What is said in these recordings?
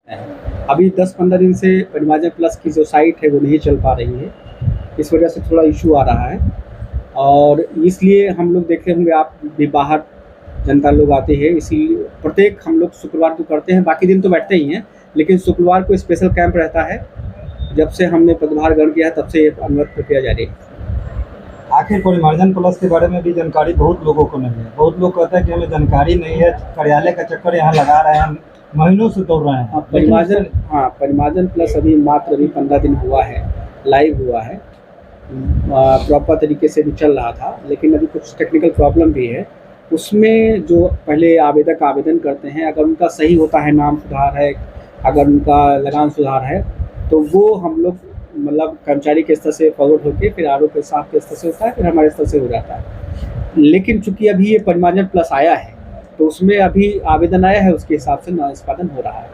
है। अभी 10-15 दिन से परिमार्जन प्लस की जो साइट है वो नहीं चल पा रही है, इस वजह से थोड़ा इशू आ रहा है। और इसलिए हम लोग देखे होंगे, आप भी बाहर जनता लोग आते हैं, इसीलिए प्रत्येक हम लोग शुक्रवार को करते हैं, बाकी दिन तो बैठते ही हैं, लेकिन शुक्रवार को स्पेशल कैंप रहता है। जब से हमने पदभार ग्रहण किया तब से ये अनुवर्त प्रक्रिया जारी है। आखिर परिमार्जन प्लस के बारे में भी जानकारी बहुत लोगों को नहीं है। बहुत लोग कहते हैं कि हमें जानकारी नहीं है, कार्यालय का चक्कर यहाँ लगा रहे हैं, महीनों से दौड़ रहे हैं। परिमार्जन प्लस अभी 15 दिन हुआ है, लाइव हुआ है, प्रॉपर तरीके से भी चल रहा था, लेकिन अभी कुछ टेक्निकल प्रॉब्लम भी है। उसमें जो पहले आवेदक आवेदन करते हैं, अगर उनका सही होता है, नाम सुधार है, अगर उनका लगान सुधार है, तो वो हम लोग मतलब कर्मचारी के स्तर से फॉरवर्ड होकर फिर आर ओ के साहब के स्तर से होता है, फिर हमारे स्तर से हो जाता है। लेकिन चूंकि अभी ये परिमार्जन प्लस आया है, तो उसमें अभी आवेदन आया है, उसके हिसाब से निष्पादन हो रहा है।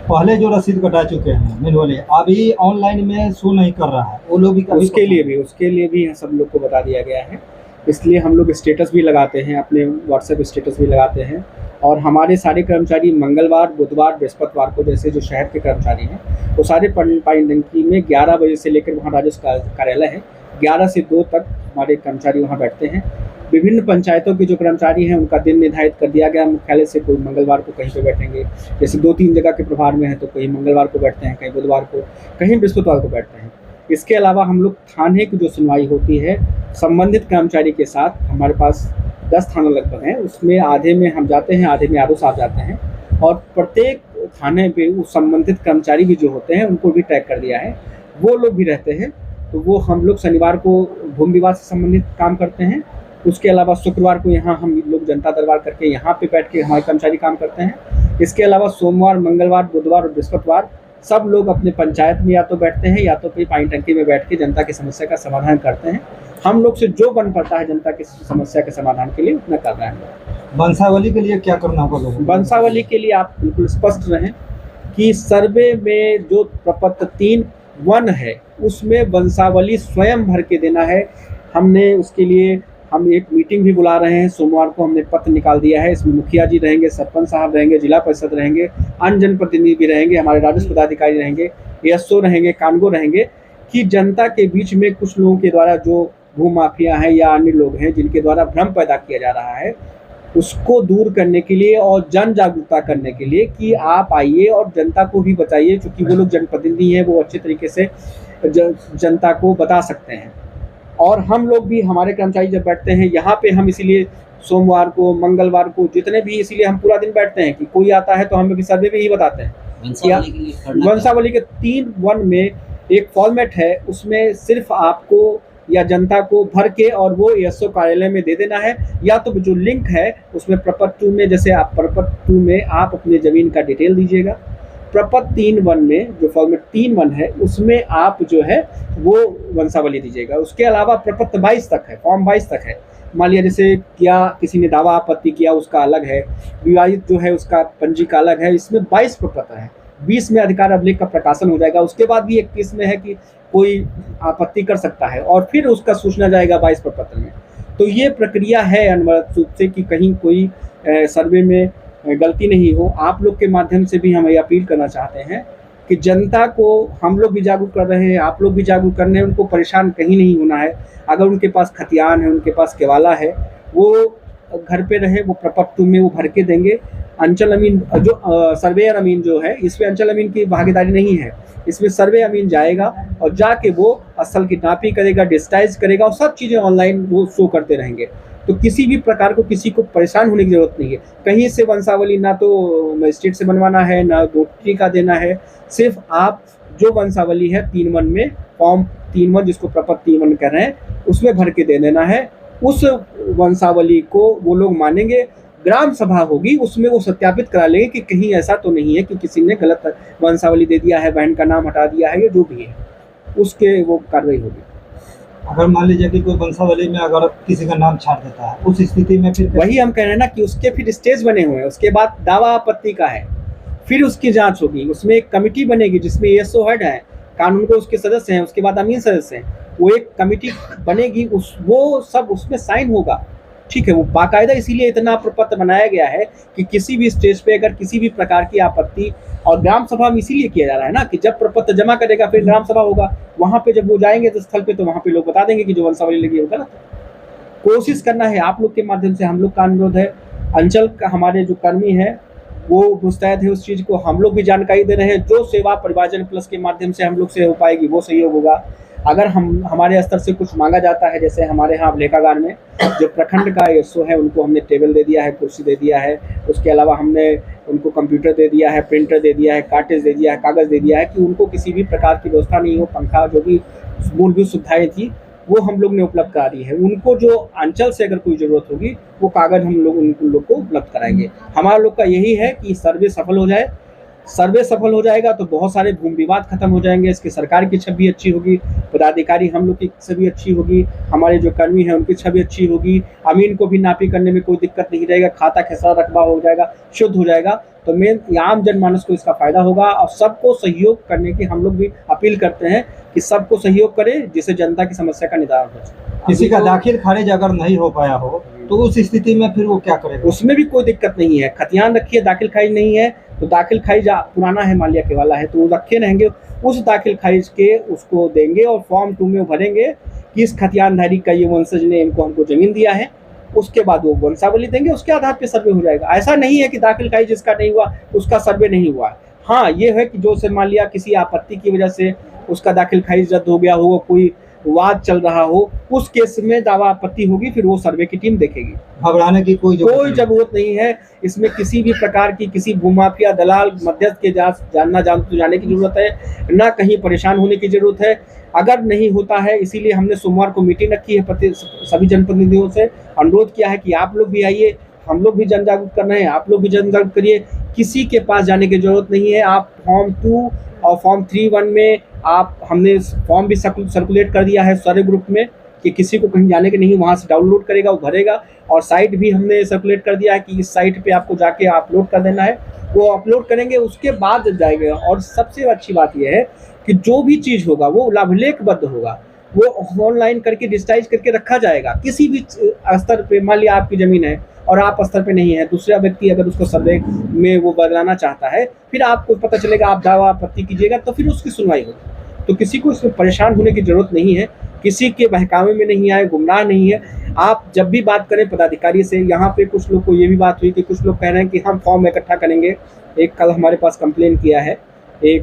पहले जो रसीद कटा चुके हैं मैनुअली, अभी ऑनलाइन में शो नहीं कर रहा है, वो लोग भी उसके लिए भी सब लोग को बता दिया गया है। इसलिए हम लोग स्टेटस भी लगाते हैं, अपने व्हाट्सएप स्टेटस भी लगाते हैं। और हमारे सारे कर्मचारी मंगलवार, बुधवार, बृहस्पतिवार को, जैसे जो शहर के कर्मचारी हैं, वो सारे पाइंडंकी में 11 बजे से लेकर, वहाँ राजस्व कार्यालय है, 11 से 2 तक हमारे कर्मचारी वहाँ बैठते हैं। विभिन्न पंचायतों के जो कर्मचारी हैं, उनका दिन निर्धारित कर दिया गया मुख्यालय से। कोई मंगलवार को कहीं पे बैठेंगे, जैसे 2-3 जगह के प्रभार में है, तो कहीं मंगलवार को बैठते हैं, कहीं बुधवार को, कहीं बृहस्पतिवार को बैठते हैं। इसके अलावा हम लोग थाने की जो सुनवाई होती है संबंधित कर्मचारी के साथ, हमारे पास 10 थाना लगभग हैं, उसमें आधे में हम जाते हैं, आधे में आर ओ साहब जाते हैं। और प्रत्येक थाने पे उस संबंधित कर्मचारी भी जो होते हैं, उनको भी टैग कर दिया है, वो लोग भी रहते हैं। तो वो हम लोग शनिवार को भूमि विवाद से संबंधित काम करते हैं। उसके अलावा शुक्रवार को यहाँ हम लोग जनता दरबार करके यहाँ पे बैठ के हमारे कर्मचारी काम करते हैं। इसके अलावा सोमवार, मंगलवार, बुधवार और बृहस्पतिवार सब लोग अपने पंचायत में या तो बैठते हैं, या तो कोई पानी टंकी में बैठ के जनता की समस्या का समाधान करते हैं। हम लोग से जो बन पड़ता है जनता की समस्या के समाधान के लिए, उतना कर रहे हैं। वंशावली के लिए क्या करना होगा लोगों को? वंशावली के लिए आप बिल्कुल स्पष्ट रहें कि सर्वे में जो प्रपत्र 3(1) है, उसमें वंशावली स्वयं भर के देना है। हमने उसके लिए हम एक मीटिंग भी बुला रहे हैं, सोमवार को हमने पत्र निकाल दिया है। इसमें मुखिया जी रहेंगे, सरपंच साहब रहेंगे, जिला परिषद रहेंगे, अन्य जनप्रतिनिधि भी रहेंगे, हमारे राजस्व पदाधिकारी रहेंगे, एएसओ रहेंगे, कानगो रहेंगे, कि जनता के बीच में कुछ लोगों के द्वारा जो भूमाफिया हैं या अन्य लोग हैं, जिनके द्वारा भ्रम पैदा किया जा रहा है, उसको दूर करने के लिए और जन जागरूकता करने के लिए कि आप आइए और जनता को भी बताइए, क्योंकि वो लोग जनप्रतिनिधि हैं, वो अच्छे तरीके से जनता को बता सकते हैं। और हम लोग भी, हमारे कर्मचारी जब बैठते हैं यहाँ पे, हम इसीलिए सोमवार को, मंगलवार को, जितने भी, इसीलिए हम पूरा दिन बैठते हैं कि कोई आता है तो हम भी सर्वे में ही बताते हैं। वंशावली के 3(1) में एक फॉर्मेट है, उसमें सिर्फ आपको या जनता को भर के और वो एसओ कार्यालय में दे देना है। या तो जो लिंक है उसमें प्रपत्र 2 में, जैसे आप प्रपत्र 2 में आप अपने ज़मीन का डिटेल दीजिएगा, प्रपत्र 3(1) में जो फॉर्मेट 3(1) है, उसमें आप जो है वो वंशावली दीजिएगा। उसके अलावा प्रपत्र 22 तक है, फॉर्म 22 तक है। मान लिया जैसे क्या किसी ने दावा आपत्ति किया, उसका अलग है, विवादित जो है उसका पंजी का अलग है। इसमें 22 प्रपत्र है, 20 में अधिकार अभिलेख का प्रकाशन हो जाएगा। उसके बाद भी 21 में है कि कोई आपत्ति कर सकता है, और फिर उसका सूचना जाएगा 22 प्रपत्र में। तो ये प्रक्रिया है अनवरत रूप से, कि कहीं कोई सर्वे में गलती नहीं हो। आप लोग के माध्यम से भी हम ये अपील करना चाहते हैं कि जनता को हम लोग भी जागरूक कर रहे हैं, आप लोग भी जागरूक कर रहे हैं, उनको परेशान कहीं नहीं होना है। अगर उनके पास खतियान है, उनके पास केवाला है, वो घर पे रहे, वो प्रपत्र 2 में वो भर के देंगे। अंचल अमीन जो सर्वेयर अमीन जो है, इसमें अंचल अमीन की भागीदारी नहीं है, इसमें सर्वे अमीन जाएगा और जाके वो असल की नापी करेगा, डिजिटाइज करेगा, और सब चीज़ें ऑनलाइन वो शो करते रहेंगे। तो किसी भी प्रकार को किसी को परेशान होने की ज़रूरत नहीं है। कहीं से वंशावली ना तो मजिस्ट्रेट से बनवाना है, ना नोटरी का देना है। सिर्फ आप जो वंशावली है 3(1) में, फॉर्म 3(1) जिसको प्रपत्र 3(1) कह रहे हैं, उसमें भर के दे देना है। उस वंशावली को वो लोग मानेंगे, ग्राम सभा होगी, उसमें वो सत्यापित करा लेंगे कि कहीं ऐसा तो नहीं है कि किसी ने गलत वंशावली दे दिया है, बहन का नाम हटा दिया है, या जो भी है, उसके वो कार्रवाई होगी। अगर मान लीजिए कि कोई वंशावली में अगर किसी का नाम छाट देता है, उस स्थिति में फिर वही हम कह रहे हैं ना कि उसके फिर स्टेज बने हुए हैं। उसके बाद दावा आपत्ति का है, फिर उसकी जांच होगी, उसमें एक कमेटी बनेगी जिसमें एएसओ हेड है, कानून को उसके सदस्य हैं, उसके बाद अमीन सदस्य हैं। वो एक कमेटी बनेगी, वो सब उसमें साइन होगा। ठीक है, वो बाकायदा इसीलिए इतना प्रपत्र बनाया गया है कि किसी भी स्टेज पे अगर किसी भी प्रकार की आपत्ति, और ग्राम सभा में इसीलिए किया जा रहा है ना कि जब प्रपत्र जमा करेगा फिर ग्राम सभा होगा, वहाँ पे जब वो जाएंगे तो स्थल पे, तो वहाँ पे लोग बता देंगे कि जो वंशावली लगी है वो गलत है। कोशिश करना है आप लोग के माध्यम से, हम लोग का अनुरोध है, अंचल का हमारे जो कर्मी है वो मुस्तैद है उस चीज़ को, हम लोग भी जानकारी दे रहे हैं, जो सेवा परिवारजन प्लस के माध्यम से हम लोग से हो पाएगी वो सहयोग होगा। अगर हम हमारे स्तर से कुछ मांगा जाता है, जैसे हमारे यहाँ लेखागार में जो प्रखंड का एसओ है उनको हमने टेबल दे दिया है, कुर्सी दे दिया है, उसके अलावा हमने उनको कंप्यूटर दे दिया है, प्रिंटर दे दिया है, कार्टेज दे दिया है, कागज़ दे दिया है कि उनको किसी भी प्रकार की व्यवस्था नहीं हो, पंखा जो भी मूलभूत सुविधाएँ थी वो हम लोग ने उपलब्ध करा दी है। उनको जो अंचल से अगर कोई ज़रूरत होगी वो कागज़ हम लोग उन लोग को उपलब्ध कराएंगे। हमारा लोग का यही है कि सर्वे सफल हो जाए, सर्वे सफल हो जाएगा तो बहुत सारे भूमि विवाद खत्म हो जाएंगे, इसकी सरकार की छवि अच्छी होगी, पदाधिकारी हम लोग की छवि अच्छी होगी, हमारे जो कर्मी हैं उनकी छवि अच्छी होगी, अमीन को भी नापी करने में कोई दिक्कत नहीं रहेगा, खाता खसरा रकबा हो जाएगा, शुद्ध हो जाएगा। तो मेन आम जनमानस को इसका फायदा होगा और सबको सहयोग करने की हम लोग भी अपील करते हैं कि सबको सहयोग करें जिससे जनता की समस्या का निदान हो सके। किसी का दाखिल खारिज अगर नहीं हो पाया हो तो उस स्थिति में फिर वो क्या करेगा? उसमें भी कोई दिक्कत नहीं है, खतियान रखिए, दाखिल खारिज नहीं है तो दाखिल खारिज पुराना है मालिया के वाला है तो वो रखे रहेंगे, उस दाखिल खारिज के उसको देंगे और फॉर्म 2 में भरेंगे कि इस खतियानधारी का ये वंशज ने इनको हमको जमीन दिया है, उसके बाद वो वंशावली देंगे, उसके आधार पे सर्वे हो जाएगा। ऐसा नहीं है कि दाखिल खारिज जिसका नहीं हुआ उसका सर्वे नहीं हुआ। हाँ, ये है कि जो से मान लिया किसी आपत्ति की वजह से उसका दाखिल खारिज रद्द हो गया हो, कोई वाद चल रहा हो, उस केस में दावा आपत्ति होगी, फिर वो सर्वे की टीम देखेगी। घबराने की कोई जरूरत नहीं है। इसमें किसी भी प्रकार की किसी भूमाफिया दलाल मध्यस्थ के जाने की जरूरत है, ना कहीं परेशान होने की जरूरत है। अगर नहीं होता है, इसीलिए हमने सोमवार को मीटिंग रखी है, सभी जनप्रतिनिधियों से अनुरोध किया है कि आप लोग भी आइए, हम लोग भी जन जागरूक कर रहे हैं, आप लोग भी जन जागरूक करिए। किसी के पास जाने की जरूरत नहीं है। आप फॉर्म 2 और फॉर्म 3(1) में हमने फॉर्म भी सर्कुलेट कर दिया है सारे ग्रुप में कि किसी को कहीं जाने के नहीं, वहाँ से डाउनलोड करेगा वो भरेगा, और साइट भी हमने सर्कुलेट कर दिया है कि इस साइट पे आपको जाके अपलोड कर देना है, वो अपलोड करेंगे उसके बाद जाएगा। और सबसे अच्छी बात यह है कि जो भी चीज़ होगा वो लाभलेखबद्ध होगा, वो ऑनलाइन करके डिजिटाइज करके रखा जाएगा। किसी भी स्तर पे मान लिया आपकी ज़मीन है और आप स्तर पे नहीं है, दूसरा व्यक्ति अगर उसको सर्वे में वो बदलाना चाहता है, फिर आपको पता चलेगा, आप दावा आपत्ति कीजिएगा तो फिर उसकी सुनवाई होगी। तो किसी को इसमें परेशान होने की ज़रूरत नहीं है, किसी के बहकावे में नहीं आए, गुमराह नहीं है। आप जब भी बात करें पदाधिकारी से, यहाँ पे कुछ लोग को ये भी बात हुई कि कुछ लोग कह रहे हैं कि हम फॉर्म इकट्ठा करेंगे। एक कल हमारे पास कंप्लेन किया है एक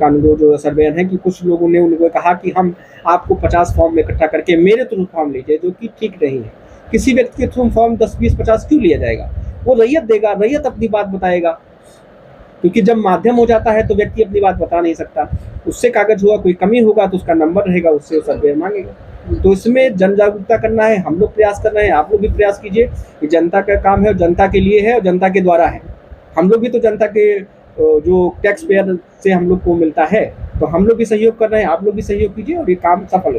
कानून जो सर्वेयर है कि कुछ लोगों ने उनको कहा कि हम आपको 50 फॉर्म इकट्ठा करके मेरे थ्रू फॉर्म लीजिए, जो कि ठीक नहीं है। किसी व्यक्ति के थ्रू फॉर्म 10, 20, 50 क्यों लिया जाएगा? वो रैयत देगा, रैयत अपनी बात बताएगा, क्योंकि जब माध्यम हो जाता है तो व्यक्ति अपनी बात बता नहीं सकता। उससे कागज हुआ, कोई कमी होगा तो उसका नंबर रहेगा, उससे वो सर्वेयर मांगेगा। तो इसमें जन जागरूकता करना है, हम लोग प्रयास कर रहे हैं, आप लोग भी प्रयास कीजिए। ये जनता का काम है और जनता के लिए है और जनता के द्वारा है। हम लोग भी तो जनता के जो टैक्स पेयर से हम लोग को मिलता है, तो हम लोग भी सहयोग कर रहे हैं, आप लोग भी सहयोग कीजिए और ये काम सफल हो।